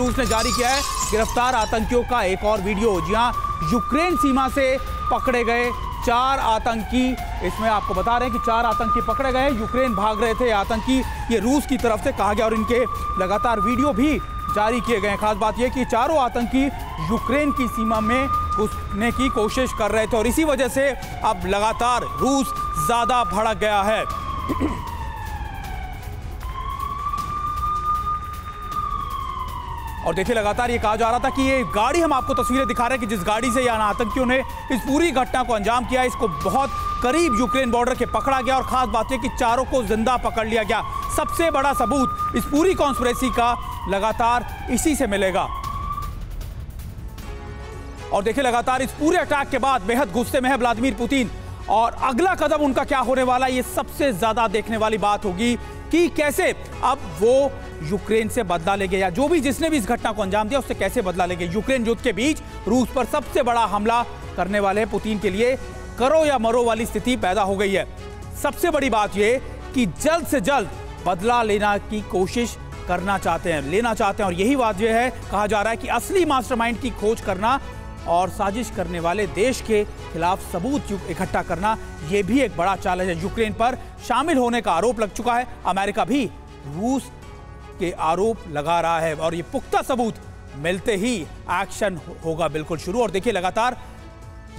रूस ने जारी किया है गिरफ्तार आतंकियों का एक और वीडियो। जी हां, यूक्रेन सीमा से पकड़े गए 4 आतंकी, इसमें आपको बता रहे हैं कि 4 आतंकी पकड़े गए। यूक्रेन भाग रहे थे आतंकी, ये रूस की तरफ से कहा गया और इनके लगातार वीडियो भी जारी किए गए। खास बात यह कि चारों आतंकी यूक्रेन की सीमा में घुसने की कोशिश कर रहे थे और इसी वजह से अब लगातार रूस ज्यादा भड़क गया है। और देखिए, लगातार ये कहा जा रहा था कि ये गाड़ी, हम आपको तस्वीरें दिखा रहे हैं कि जिस गाड़ी से या आतंकियों ने इस पूरी घटना को अंजाम किया, इसको बहुत करीब यूक्रेन बॉर्डर के पकड़ा गया और खास बात यह कि चारों को जिंदा पकड़ लिया गया। सबसे बड़ा सबूत इस पूरी कॉन्स्पिरेसी का लगातार इसी से मिलेगा। और देखिए, लगातार इस पूरे अटैक के बाद बेहद गुस्से में है व्लादिमीर पुतिन और अगला कदम उनका क्या होने वाला है, ये सबसे ज्यादा देखने वाली बात होगी कि कैसे अब वो यूक्रेन से बदला लेंगे या जो भी जिसने भी इस घटना को अंजाम दिया उससे कैसे बदला लेंगे। यूक्रेन युद्ध के बीच रूस पर सबसे बड़ा हमला करने वाले पुतिन के लिए करो या मरो वाली स्थिति पैदा हो गई है। सबसे बड़ी बात यह कि जल्द से जल्द बदला लेना की कोशिश लेना चाहते हैं और यही बात यह है, कहा जा रहा है कि असली मास्टरमाइंड की खोज करना और साजिश करने वाले देश के खिलाफ सबूत इकट्ठा करना, यह भी एक बड़ा चैलेंज है। यूक्रेन पर शामिल होने का आरोप लग चुका है, अमेरिका भी रूस के आरोप लगा रहा है और ये पुख्ता सबूत मिलते ही एक्शन होगा बिल्कुल शुरू। और देखिए, लगातार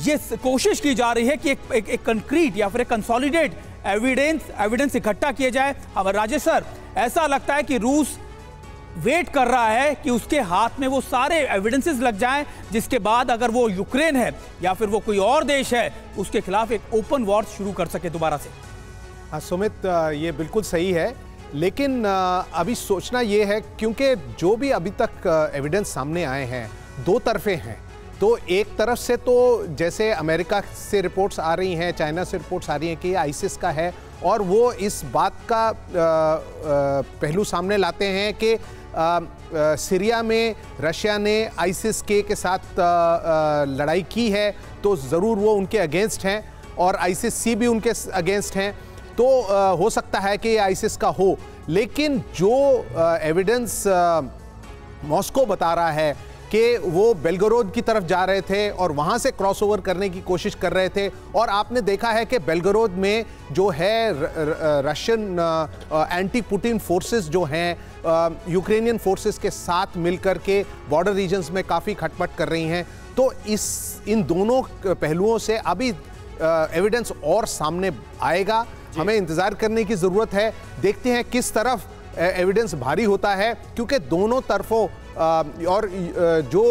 ये कोशिश की जा रही है कि एक कंक्रीट या फिर एक कंसोलिडेट एविडेंस इकट्ठा किया जाए। अब राजेश सर, ऐसा लगता है कि रूस वेट कर रहा है कि उसके हाथ में वो सारे एविडेंसेस लग जाएं, जिसके बाद अगर वो यूक्रेन है या फिर वो कोई और देश है, उसके खिलाफ एक ओपन वॉर शुरू कर सके दोबारा से। सुमित, ये बिल्कुल सही है, लेकिन अभी सोचना ये है, क्योंकि जो भी अभी तक एविडेंस सामने आए हैं दो तरफे हैं। तो एक तरफ से तो जैसे अमेरिका से रिपोर्ट्स आ रही हैं, चाइना से रिपोर्ट्स आ रही हैं कि ये आईसिस का है और वो इस बात का पहलू सामने लाते हैं कि सीरिया में रशिया ने आईसिस के साथ लड़ाई की है, तो ज़रूर वो उनके अगेंस्ट हैं और आईसिस सी भी उनके अगेंस्ट हैं। तो हो सकता है कि ये आईसिस का हो, लेकिन जो एविडेंस मॉस्को बता रहा है कि वो बेलगोरोद की तरफ जा रहे थे और वहाँ से क्रॉसओवर करने की कोशिश कर रहे थे, और आपने देखा है कि बेलगोरोद में जो है रशियन एंटी पुतिन फोर्सेस जो हैं यूक्रेनियन फोर्सेस के साथ मिलकर के बॉर्डर रीजन्स में काफ़ी खटपट कर रही हैं। तो इन दोनों पहलुओं से अभी एविडेंस और सामने आएगा, हमें इंतज़ार करने की ज़रूरत है। देखते हैं किस तरफ एविडेंस भारी होता है, क्योंकि दोनों तरफों और जो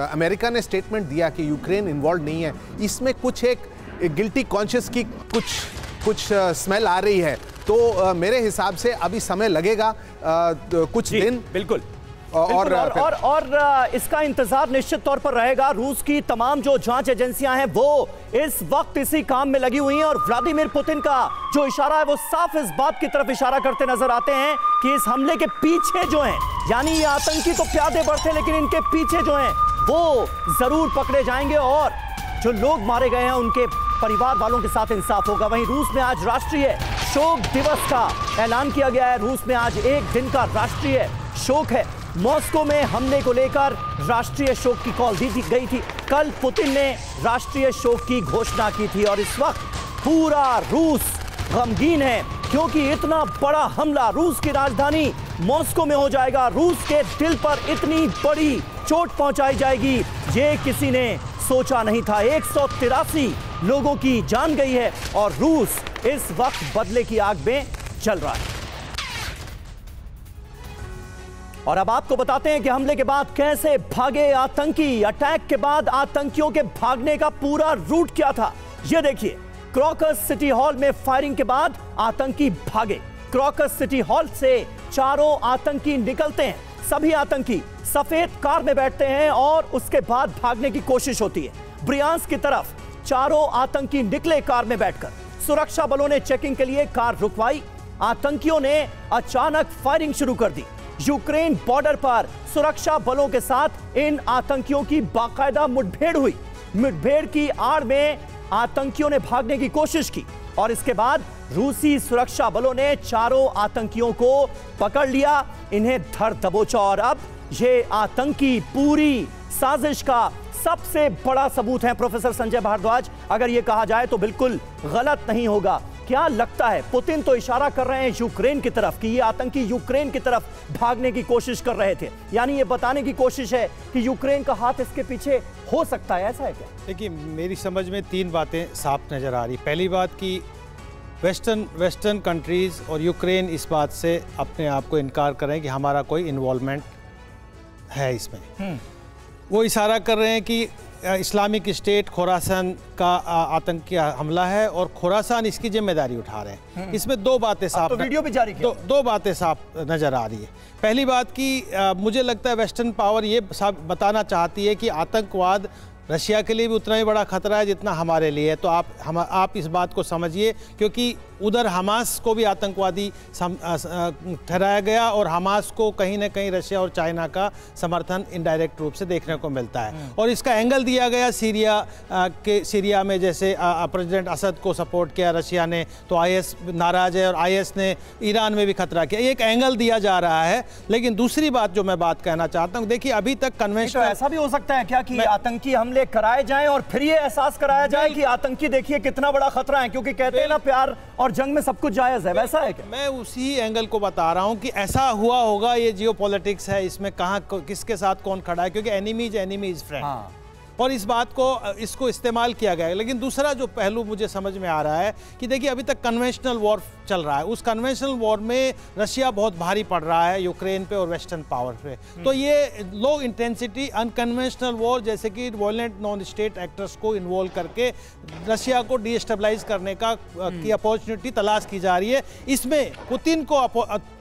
अमेरिका ने स्टेटमेंट दिया कि यूक्रेन इन्वॉल्व नहीं है, इसमें कुछ एक गिल्टी कॉन्शियस की कुछ स्मेल आ रही है। तो मेरे हिसाब से अभी समय लगेगा कुछ दिन। बिल्कुल और इसका इंतजार निश्चित तौर पर रहेगा। रूस की तमाम जो जांच एजेंसियां हैं वो इस वक्त इसी काम में लगी हुई हैं और व्लादिमीर पुतिन का जो इशारा है वो साफ इस बात की तरफ इशारा करते नजर आते हैं कि इस हमले के पीछे जो हैं, यानी ये आतंकी तो प्यादे बढ़ते, लेकिन इनके पीछे जो हैं वो जरूर पकड़े जाएंगे और जो लोग मारे गए हैं उनके परिवार वालों के साथ इंसाफ होगा। वहीं रूस में आज राष्ट्रीय शोक दिवस का ऐलान किया गया है। रूस में आज एक दिन का राष्ट्रीय शोक है। मॉस्को में हमले को लेकर राष्ट्रीय शोक की कॉल दी गई थी। कल पुतिन ने राष्ट्रीय शोक की घोषणा की थी और इस वक्त पूरा रूस गमगीन है, क्योंकि इतना बड़ा हमला रूस की राजधानी मॉस्को में हो जाएगा। रूस के दिल पर इतनी बड़ी चोट पहुंचाई जाएगी, ये किसी ने सोचा नहीं था। 183 लोगों की जान गई है और रूस इस वक्त बदले की आग में जल रहा है। और अब आपको बताते हैं कि हमले के बाद कैसे भागे आतंकी। अटैक के बाद आतंकियों के भागने का पूरा रूट क्या था, यह देखिए। क्रॉकस सिटी हॉल में फायरिंग के बाद आतंकी भागे। क्रॉकस सिटी हॉल से चारों आतंकी निकलते हैं। सभी आतंकी सफेद कार में बैठते हैं और उसके बाद भागने की कोशिश होती है। ब्रियांस्क की तरफ चारों आतंकी निकले कार में बैठकर। सुरक्षा बलों ने चेकिंग के लिए कार रुकवाई। आतंकियों ने अचानक फायरिंग शुरू कर दी। यूक्रेन बॉर्डर पर सुरक्षा बलों के साथ इन आतंकियों की बाकायदा मुठभेड़ हुई। मुठभेड़ की आड़ में आतंकियों ने भागने की कोशिश की और इसके बाद रूसी सुरक्षा बलों ने चारों आतंकियों को पकड़ लिया, इन्हें धर दबोचा और अब ये आतंकी पूरी साजिश का सबसे बड़ा सबूत है प्रोफेसर संजय भारद्वाज। अगर यह कहा जाए तो बिल्कुल गलत नहीं होगा। क्या लगता है, पुतिन तो इशारा कर रहे हैं यूक्रेन की तरफ कि ये आतंकी यूक्रेन की तरफ भागने की कोशिश कर रहे थे, यानी ये बताने की कोशिश है कि यूक्रेन का हाथ इसके पीछे हो सकता है, ऐसा है क्या? देखिए, मेरी समझ में 3 बातें साफ नज़र आ रही। पहली बात कि वेस्टर्न कंट्रीज़ और यूक्रेन इस बात से अपने आप को इनकार करें कि हमारा कोई इन्वॉल्वमेंट है इसमें। वो इशारा कर रहे हैं कि इस्लामिक स्टेट खुरासान का आतंकी हमला है और खुरासान इसकी जिम्मेदारी उठा रहे हैं। इसमें 2 बातें साफ, तो वीडियो भी जारी किया। दो बातें साफ नज़र आ रही है। पहली बात कि मुझे लगता है वेस्टर्न पावर ये बताना चाहती है कि आतंकवाद रशिया के लिए भी उतना ही बड़ा खतरा है जितना हमारे लिए है। तो आप इस बात को समझिए, क्योंकि उधर हमास को भी आतंकवादी ठहराया गया और हमास को कहीं ना कहीं रशिया और चाइना का समर्थन इनडायरेक्ट रूप से देखने को मिलता है। और इसका एंगल दिया गया सीरिया में, जैसे प्रेसिडेंट असद को सपोर्ट किया रशिया ने, तो आईएस नाराज है और आईएस ने ईरान में भी खतरा किया। एक एंगल दिया जा रहा है। लेकिन दूसरी बात जो मैं बात कहना चाहता हूँ, देखिए अभी तक कन्वेंशनल, ऐसा भी हो सकता है क्या कि आतंकी हमले कराए जाएं और फिर ये एहसास कराया जाए कि आतंकी देखिए कितना बड़ा खतरा है, क्योंकि कहते हैं ना प्यार और जंग में सब कुछ जायज है, वैसा है क्या? मैं उसी एंगल को बता रहा हूं कि ऐसा हुआ होगा। ये जियोपॉलिटिक्स है, इसमें कहां किसके साथ कौन खड़ा है, क्योंकि एनिमी इज फ्रेंड। और इस बात को इसको इस्तेमाल किया गया है। लेकिन दूसरा जो पहलू मुझे समझ में आ रहा है कि देखिए अभी तक कन्वेंशनल वॉर चल रहा है। उस कन्वेंशनल वॉर में रशिया बहुत भारी पड़ रहा है यूक्रेन पे और वेस्टर्न पावर पे। तो ये लो इंटेंसिटी अनकन्वेंशनल वॉर, जैसे कि वॉयलेंट नॉन स्टेट एक्टर्स को इन्वॉल्व करके रशिया को डिस्टेबलाइज करने की अपॉर्चुनिटी तलाश की जा रही है। इसमें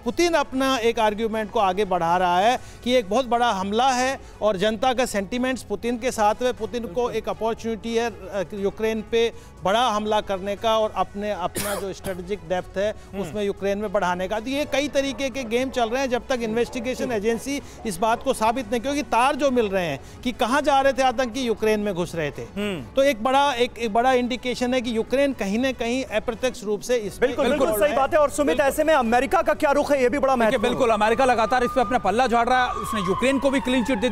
पुतिन अपना एक आर्ग्यूमेंट को आगे बढ़ा रहा है कि एक बहुत बड़ा हमला है और जनता का सेंटिमेंट्स पुतिन के साथ में, पुतिन को एक अपॉर्चुनिटी है यूक्रेन पे बड़ा हमला करने का और अपना जो स्ट्रेटेजिक डेप्थ है उसमें यूक्रेन में बढ़ाने का। तो ये कई तरीके के गेम चल रहे हैं जब तक इन्वेस्टिगेशन एजेंसी इस बात को साबित नहीं, क्योंकि तार जो मिल रहे हैं कि कहां जा रहे थे आतंकी, यूक्रेन में घुस रहे थे। तो एक बड़ा इंडिकेशन है कि यूक्रेन कहीं ना कहीं अप्रत्यक्ष रूप से इस बिल्कुल सही बात है। और सुमित, ऐसे में अमेरिका का क्या रुख है, ये भी बड़ा महत्वपूर्ण। बिल्कुल, अमेरिका लगातार इस पे अपना पल्ला झाड़ रहा है। उसने यूक्रेन को भी क्लीन चिट